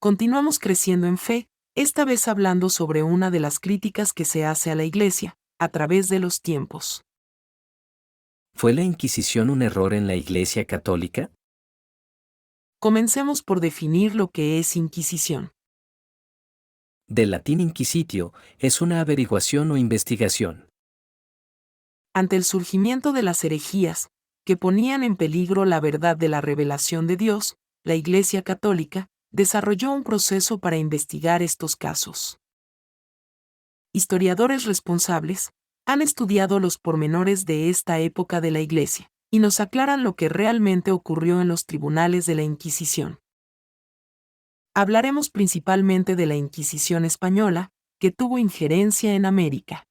Continuamos creciendo en fe, esta vez hablando sobre una de las críticas que se hace a la Iglesia, a través de los tiempos. ¿Fue la Inquisición un error en la Iglesia Católica? Comencemos por definir lo que es Inquisición. Del latín inquisitio, es una averiguación o investigación. Ante el surgimiento de las herejías, que ponían en peligro la verdad de la revelación de Dios, la Iglesia Católica desarrolló un proceso para investigar estos casos. Historiadores responsables han estudiado los pormenores de esta época de la Iglesia, y nos aclaran lo que realmente ocurrió en los tribunales de la Inquisición. Hablaremos principalmente de la Inquisición española, que tuvo injerencia en América.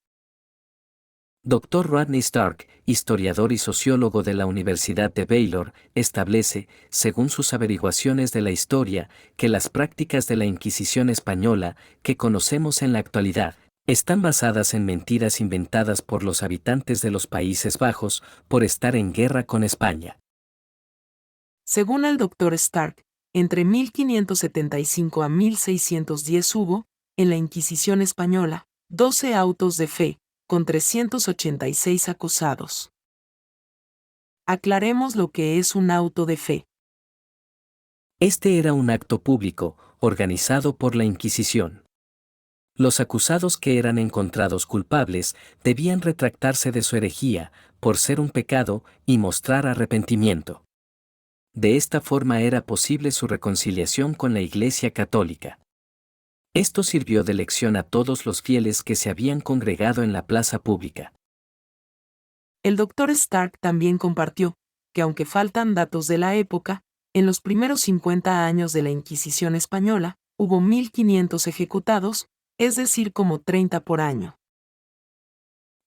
Dr. Rodney Stark, historiador y sociólogo de la Universidad de Baylor, establece, según sus averiguaciones de la historia, que las prácticas de la Inquisición española, que conocemos en la actualidad, están basadas en mentiras inventadas por los habitantes de los Países Bajos por estar en guerra con España. Según el Dr. Stark, entre 1575 a 1610 hubo, en la Inquisición española, 12 autos de fe, con 386 acusados. Aclaremos lo que es un auto de fe. Este era un acto público, organizado por la Inquisición. Los acusados que eran encontrados culpables debían retractarse de su herejía, por ser un pecado, y mostrar arrepentimiento. De esta forma era posible su reconciliación con la Iglesia Católica. Esto sirvió de lección a todos los fieles que se habían congregado en la plaza pública. El Dr. Stark también compartió que aunque faltan datos de la época, en los primeros 50 años de la Inquisición española, hubo 1500 ejecutados, es decir, como 30 por año.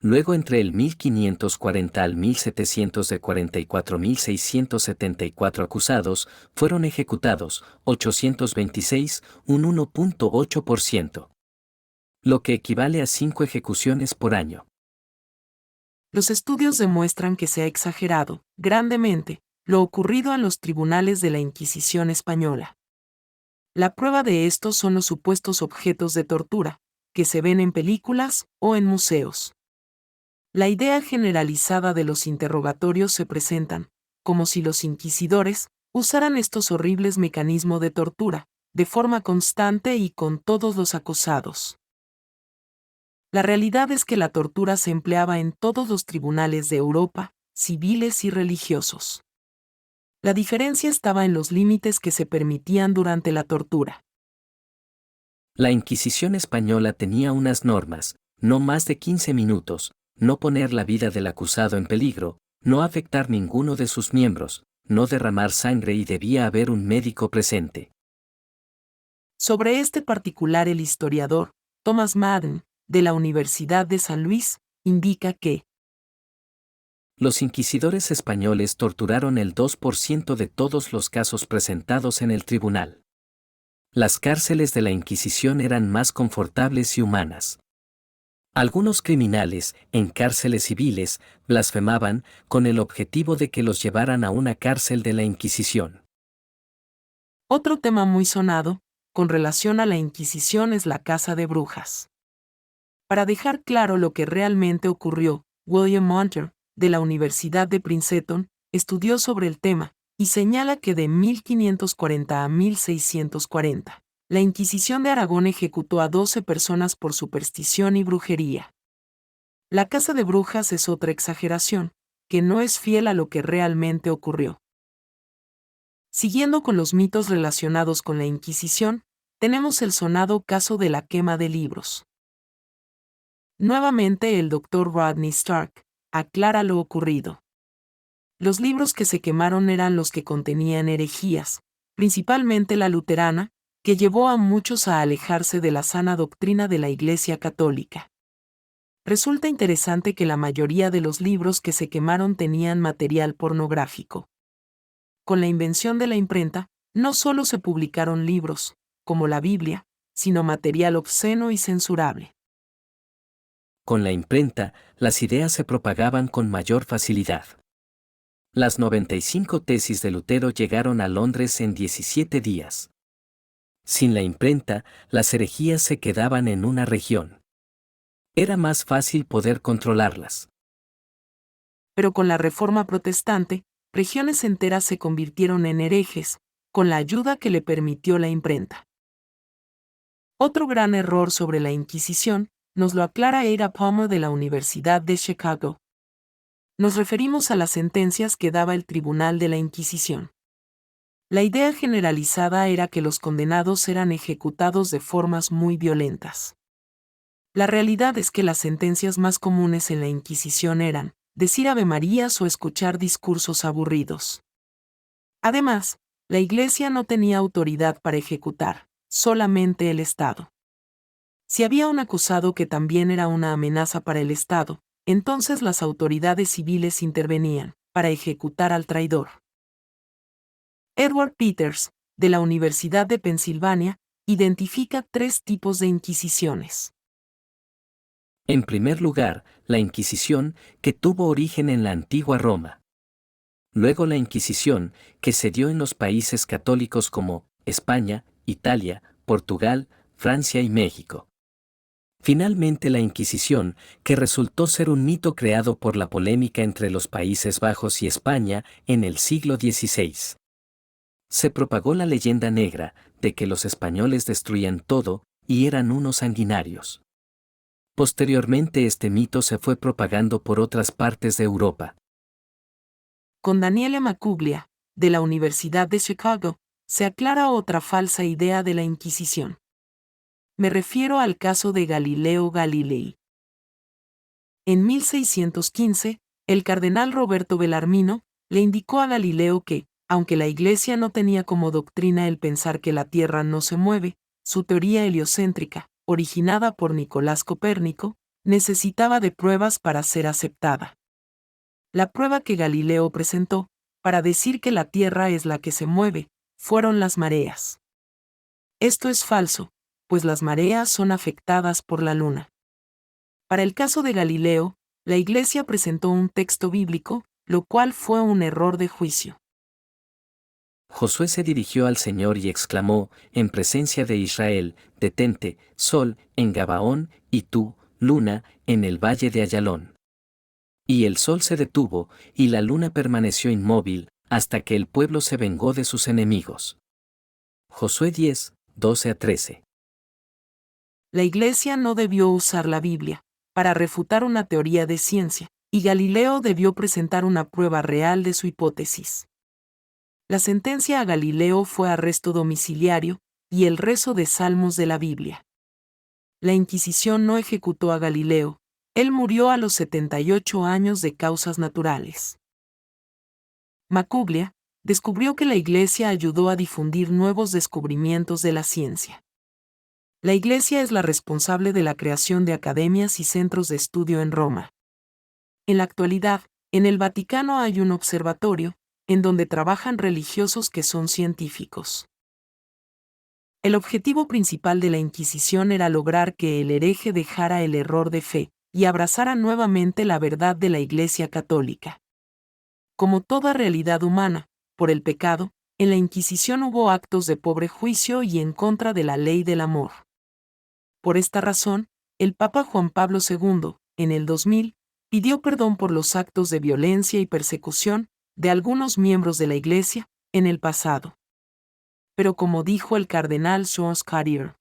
Luego entre el 1540 al 1700 de 44.674 acusados, fueron ejecutados 826, un 1.8%. Lo que equivale a 5 ejecuciones por año. Los estudios demuestran que se ha exagerado, grandemente, lo ocurrido en los tribunales de la Inquisición española. La prueba de esto son los supuestos objetos de tortura, que se ven en películas o en museos. La idea generalizada de los interrogatorios se presentan, como si los inquisidores usaran estos horribles mecanismos de tortura, de forma constante y con todos los acusados. La realidad es que la tortura se empleaba en todos los tribunales de Europa, civiles y religiosos. La diferencia estaba en los límites que se permitían durante la tortura. La Inquisición española tenía unas normas, no más de 15 minutos, no poner la vida del acusado en peligro, no afectar ninguno de sus miembros, no derramar sangre y debía haber un médico presente. Sobre este particular el historiador, Thomas Madden, de la Universidad de San Luis, indica que los inquisidores españoles torturaron el 2% de todos los casos presentados en el tribunal. Las cárceles de la Inquisición eran más confortables y humanas. Algunos criminales, en cárceles civiles, blasfemaban, con el objetivo de que los llevaran a una cárcel de la Inquisición. Otro tema muy sonado, con relación a la Inquisición, es la caza de brujas. Para dejar claro lo que realmente ocurrió, William Monter, de la Universidad de Princeton, estudió sobre el tema, y señala que de 1540 a 1640, la Inquisición de Aragón ejecutó a 12 personas por superstición y brujería. La caza de brujas es otra exageración, que no es fiel a lo que realmente ocurrió. Siguiendo con los mitos relacionados con la Inquisición, tenemos el sonado caso de la quema de libros. Nuevamente el Dr. Rodney Stark aclara lo ocurrido. Los libros que se quemaron eran los que contenían herejías, principalmente la luterana, que llevó a muchos a alejarse de la sana doctrina de la Iglesia Católica. Resulta interesante que la mayoría de los libros que se quemaron tenían material pornográfico. Con la invención de la imprenta, no solo se publicaron libros, como la Biblia, sino material obsceno y censurable. Con la imprenta, las ideas se propagaban con mayor facilidad. Las 95 tesis de Lutero llegaron a Londres en 17 días. Sin la imprenta, las herejías se quedaban en una región. Era más fácil poder controlarlas. Pero con la Reforma Protestante, regiones enteras se convirtieron en herejes, con la ayuda que le permitió la imprenta. Otro gran error sobre la Inquisición nos lo aclara Ada Palmer de la Universidad de Chicago. Nos referimos a las sentencias que daba el Tribunal de la Inquisición. La idea generalizada era que los condenados eran ejecutados de formas muy violentas. La realidad es que las sentencias más comunes en la Inquisición eran decir avemarías o escuchar discursos aburridos. Además, la Iglesia no tenía autoridad para ejecutar, solamente el Estado. Si había un acusado que también era una amenaza para el Estado, entonces las autoridades civiles intervenían para ejecutar al traidor. Edward Peters, de la Universidad de Pensilvania, identifica 3 tipos de inquisiciones. En primer lugar, la Inquisición, que tuvo origen en la antigua Roma. Luego la Inquisición, que se dio en los países católicos como España, Italia, Portugal, Francia y México. Finalmente la Inquisición, que resultó ser un mito creado por la polémica entre los Países Bajos y España en el siglo XVI. Se propagó la leyenda negra de que los españoles destruían todo y eran unos sanguinarios. Posteriormente este mito se fue propagando por otras partes de Europa. Con Daniele Macuglia, de la Universidad de Chicago, se aclara otra falsa idea de la Inquisición. Me refiero al caso de Galileo Galilei. En 1615, el cardenal Roberto Bellarmino le indicó a Galileo que, aunque la Iglesia no tenía como doctrina el pensar que la Tierra no se mueve, su teoría heliocéntrica, originada por Nicolás Copérnico, necesitaba de pruebas para ser aceptada. La prueba que Galileo presentó, para decir que la Tierra es la que se mueve, fueron las mareas. Esto es falso, pues las mareas son afectadas por la Luna. Para el caso de Galileo, la Iglesia presentó un texto bíblico, lo cual fue un error de juicio. Josué se dirigió al Señor y exclamó, en presencia de Israel, detente, sol, en Gabaón, y tú, luna, en el valle de Ayalón. Y el sol se detuvo, y la luna permaneció inmóvil, hasta que el pueblo se vengó de sus enemigos. Josué 10, 12-13. La Iglesia no debió usar la Biblia para refutar una teoría de ciencia, y Galileo debió presentar una prueba real de su hipótesis. La sentencia a Galileo fue arresto domiciliario y el rezo de salmos de la Biblia. La Inquisición no ejecutó a Galileo, él murió a los 78 años de causas naturales. Macuglia descubrió que la Iglesia ayudó a difundir nuevos descubrimientos de la ciencia. La Iglesia es la responsable de la creación de academias y centros de estudio en Roma. En la actualidad, en el Vaticano hay un observatorio, en donde trabajan religiosos que son científicos. El objetivo principal de la Inquisición era lograr que el hereje dejara el error de fe y abrazara nuevamente la verdad de la Iglesia Católica. Como toda realidad humana, por el pecado, en la Inquisición hubo actos de pobre juicio y en contra de la ley del amor. Por esta razón, el Papa Juan Pablo II, en el 2000, pidió perdón por los actos de violencia y persecución de algunos miembros de la Iglesia en el pasado. Pero como dijo el cardenal Jean Carrier,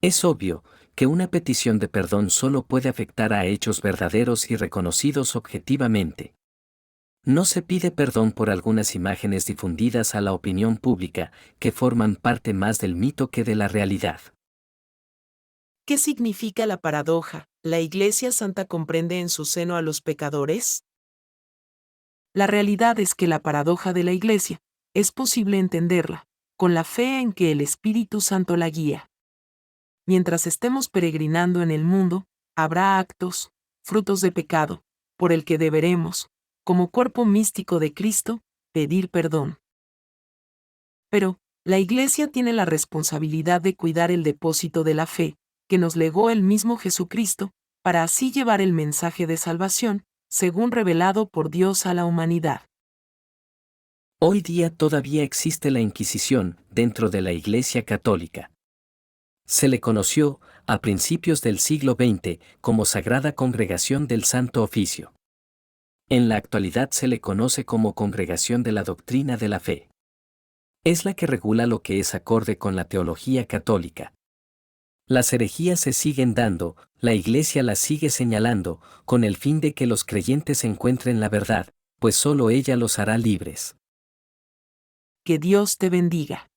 Es obvio que una petición de perdón solo puede afectar a hechos verdaderos y reconocidos objetivamente. No se pide perdón por algunas imágenes difundidas a la opinión pública que forman parte más del mito que de la realidad. ¿qué significa la paradoja? ¿La Iglesia Santa comprende en su seno a los pecadores? La realidad es que la paradoja de la Iglesia es posible entenderla con la fe en que el Espíritu Santo la guía. Mientras estemos peregrinando en el mundo, habrá actos, frutos de pecado, por el que deberemos, como cuerpo místico de Cristo, pedir perdón. Pero, la Iglesia tiene la responsabilidad de cuidar el depósito de la fe, que nos legó el mismo Jesucristo, para así llevar el mensaje de salvación, según revelado por Dios a la humanidad. Hoy día todavía existe la Inquisición dentro de la Iglesia Católica. Se le conoció, a principios del siglo XX, como Sagrada Congregación del Santo Oficio. En la actualidad se le conoce como Congregación de la Doctrina de la Fe. Es la que regula lo que es acorde con la teología católica. Las herejías se siguen dando, la Iglesia las sigue señalando, con el fin de que los creyentes encuentren la verdad, pues solo ella los hará libres. Que Dios te bendiga.